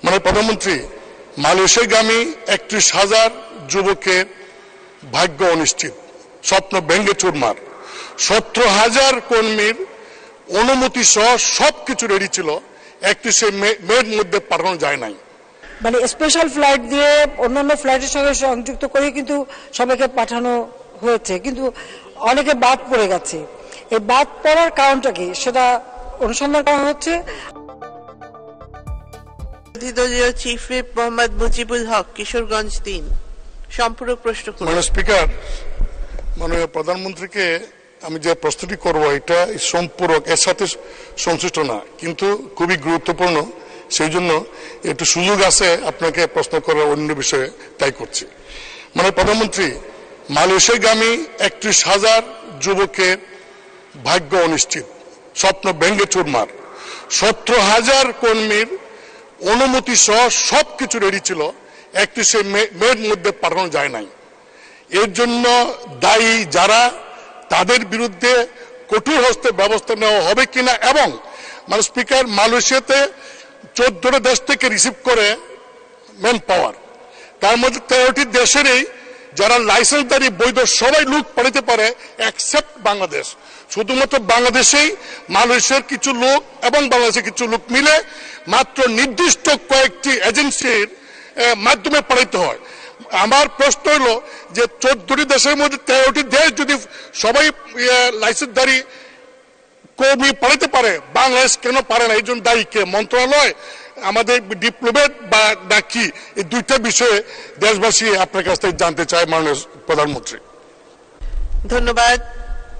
মানে প্রধানমন্ত্রী, মালয়েশিয়াগামী 31,000 যুবকের ভাগ্য অনিশ্চিত, স্বপ্ন ভেঙে চুরমার। 17,000 কর্মীর অনুমতি সহ সবকিছু রেডি ছিল, 31শে মের মধ্যে পাঠানো যায় নাই। মানে স্পেশাল ফ্লাইট দিয়ে অন্যান্য ফ্লাইটের সঙ্গে সংযুক্ত করে কিন্তু সবাইকে পাঠানো হয়েছে, কিন্তু অনেকে বাদ পড়ে গেছে। এই বাদ পড়ার কারণটা কি সেটা অনুসন্ধান করা হচ্ছে। দলীয় চিফ হুইপ মোহাম্মদ মুজিবুল হক, কিশোরগঞ্জ 3, সম্পূরক প্রশ্ন করুন। মাননীয় স্পিকার, মাননীয় প্রধানমন্ত্রীকে আমি যে প্রশ্নটি করব এটা সম্পূরক, এর সাথে সংশ্লিষ্ট না, কিন্তু খুবই গুরুত্বপূর্ণ, সেই জন্য একটু সুযোগ আছে আপনাকে প্রশ্ন করার অন্য বিষয়ে, তাই করছি। মানে প্রধানমন্ত্রী, মালয়েশিয়াগামী 31,000 যুবকের ভাগ্য অনিশ্চিত, স্বপ্ন ভেঙে চুরমার। 17,000 কর্মীর অনুমতি সহ সবকিছু রেডি ছিল, 31শে মের মধ্যে পাঠানো যায় নাই। এর জন্য দায়ী যারা, তাদের বিরুদ্ধে কঠোর হস্তে ব্যবস্থা নেওয়া হবে কিনা, এবং মানে স্পিকার, মালয়েশিয়াতে 14টা দেশ থেকে রিসিভ করে ম্যান পাওয়ার, তার মধ্যে 13টি দেশেরই যারা লাইসেন্সধারী বৈধ সবাই লোক পাঠাতে পারে এক্সেপ্ট বাংলাদেশ। শুধুমাত্র বাংলাদেশেই মালয়েশিয়ার কিছু লোক এবং বাংলাদেশের কিছু লোক মিলে মাত্র নির্দিষ্ট কয়েকটি এজেন্সির মাধ্যমে পাঠাতে হয়। আমার প্রশ্ন হলো যে 14টি দেশের মধ্যে 13টি দেশ যদি সবাই লাইসেন্সধারী কর্মী পাঠাতে পারে, বাংলাদেশ কেন পারে না? এই জন্য দায়ী কে? মন্ত্রণালয়, আমাদের ডিপ্লোমেট বা নাকি? এই দুইটা বিষয়ে দেশবাসী আপনার কাছ থেকে জানতে চায় মাননীয় প্রধানমন্ত্রী। ধন্যবাদ।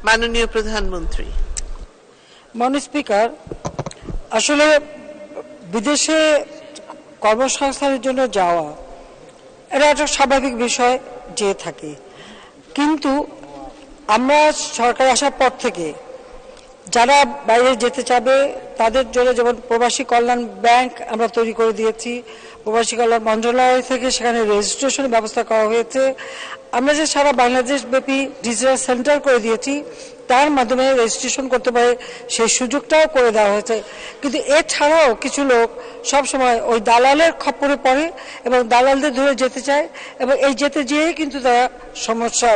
মাননীয় প্রধানমন্ত্রী। মাননীয় স্পিকার, আসলে বিদেশে কর্মসংস্থানের জন্য যাওয়া এটা একটা স্বাভাবিক বিষয় যে থাকে, কিন্তু আমরা সরকার আসার পর থেকে যারা বাইরে যেতে চাবে তাদের জন্য যেমন প্রবাসী কল্যাণ ব্যাংক আমরা তৈরি করে দিয়েছি, প্রবাসী কল্যাণ মন্ত্রণালয় থেকে সেখানে রেজিস্ট্রেশনের ব্যবস্থা করা হয়েছে। আমরা যে সারা বাংলাদেশ ব্যাপী ডিজিটাল সেন্টার করে দিয়েছি, তার মাধ্যমে রেজিস্ট্রেশন করতে পারে সেই সুযোগটাও করে দেওয়া হয়েছে। কিন্তু এছাড়াও কিছু লোক সবসময় ওই দালালের খপ্পরে পড়ে এবং দালালদের ধরে যেতে চায়, এবং এই যেতে যেয়েই কিন্তু তারা সমস্যা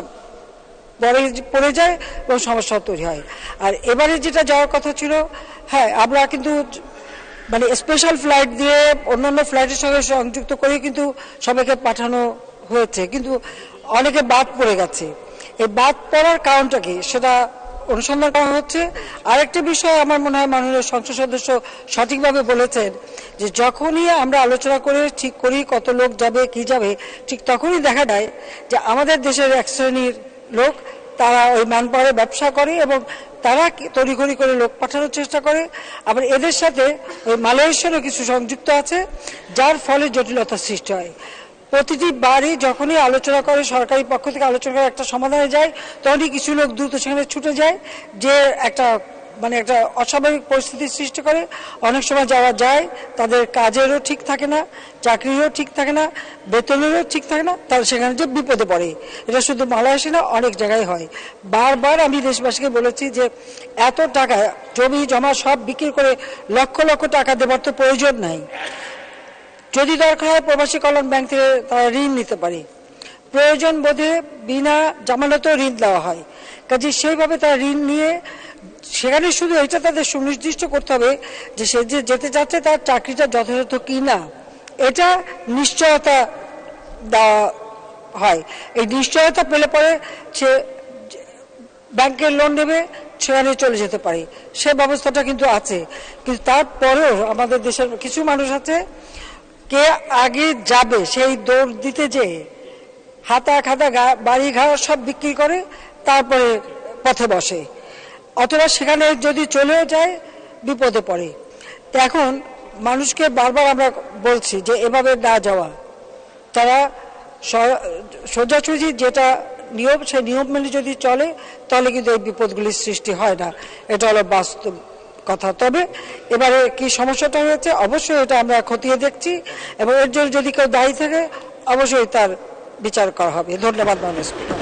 পড়ে যায় এবং সমস্যা তৈরি হয়। আর এবারে যেটা যাওয়ার কথা ছিল, হ্যাঁ, আমরা কিন্তু মানে স্পেশাল ফ্লাইট দিয়ে অন্যান্য ফ্লাইটের সঙ্গে সংযুক্ত করে কিন্তু সবাইকে পাঠানো হয়েছে, কিন্তু অনেকে বাদ পড়ে গেছে। এই বাদ পড়ার কারণটা কি সেটা অনুসন্ধান করা হচ্ছে। আরেকটা বিষয় আমার মনে হয় মাননীয় সংসদ সদস্য সঠিকভাবে বলেছেন যে যখনই আমরা আলোচনা করে ঠিক করি কত লোক যাবে কি যাবে, ঠিক তখনই দেখা যায় যে আমাদের দেশের এক শ্রেণীর লোক তারা ওই ম্যান পাওয়ারের ব্যবসা করে এবং তারা তড়িঘড়ি করে লোক পাঠানোর চেষ্টা করে। আবার এদের সাথে ওই মালয়েশিয়ারও কিছু সংযুক্ত আছে, যার ফলে জটিলতার সৃষ্টি হয়। প্রতিটি বারই যখনই আলোচনা করে, সরকারি পক্ষ থেকে আলোচনা করে একটা সমাধানে যায়, তখনই কিছু লোক দ্রুত সেখানে ছুটে যায়, যে একটা মানে একটা অস্বাভাবিক পরিস্থিতির সৃষ্টি করে। অনেক সময় যাওয়া যায়, তাদের কাজেরও ঠিক থাকে না, চাকরিরও ঠিক থাকে না, বেতনেরও ঠিক থাকে না, তারা সেখানে যে বিপদে পড়ে। এটা শুধু মালয়েশিয়া না, অনেক জায়গায় হয়। বারবার আমি দেশবাসীকে বলেছি যে এত টাকা জমি জমা সব বিক্রি করে লক্ষ লক্ষ টাকা দেবার তো প্রয়োজন নাই। যদি দরকার হয় প্রবাসী কল্যাণ ব্যাংক থেকে তারা ঋণ নিতে পারে, প্রয়োজন বোধে বিনা জামানতেও ঋণ দেওয়া হয়। কাজে সেইভাবে তারা ঋণ নিয়ে সেখানে শুধু এটা তাদের সুনির্দিষ্ট করতে হবে যে সে যে যেতে চাচ্ছে তার চাকরিটা যথাযথ কি না, এটা নিশ্চয়তা দেওয়া হয়। এই নিশ্চয়তা পেলে পরে সে ব্যাংকের লোন নেবে, সেখানে চলে যেতে পারে, সে ব্যবস্থাটা কিন্তু আছে। কিন্তু তারপরেও আমাদের দেশের কিছু মানুষ আছে, কে আগে যাবে সেই দৌড় দিতে যে হাতা খাতা বাড়ি ঘর সব বিক্রি করে তারপরে পথে বসে, অথবা সেখানে যদি চলেও যায় বিপদে পড়ে। তো এখন মানুষকে বারবার আমরা বলছি যে এভাবে না যাওয়া, তারা সোজাসুজি যেটা নিয়ম সেই নিয়ম মেনে যদি চলে তাহলে কিন্তু এই বিপদগুলির সৃষ্টি হয় না। এটা হলো বাস্তব কথা। তবে এবারে কি সমস্যাটা হয়েছে অবশ্যই এটা আমরা খতিয়ে দেখছি, এবং এর জন্য যদি কেউ দায়ী থাকে অবশ্যই তার বিচার করা হবে। ধন্যবাদ মাননীয় স্পিকার।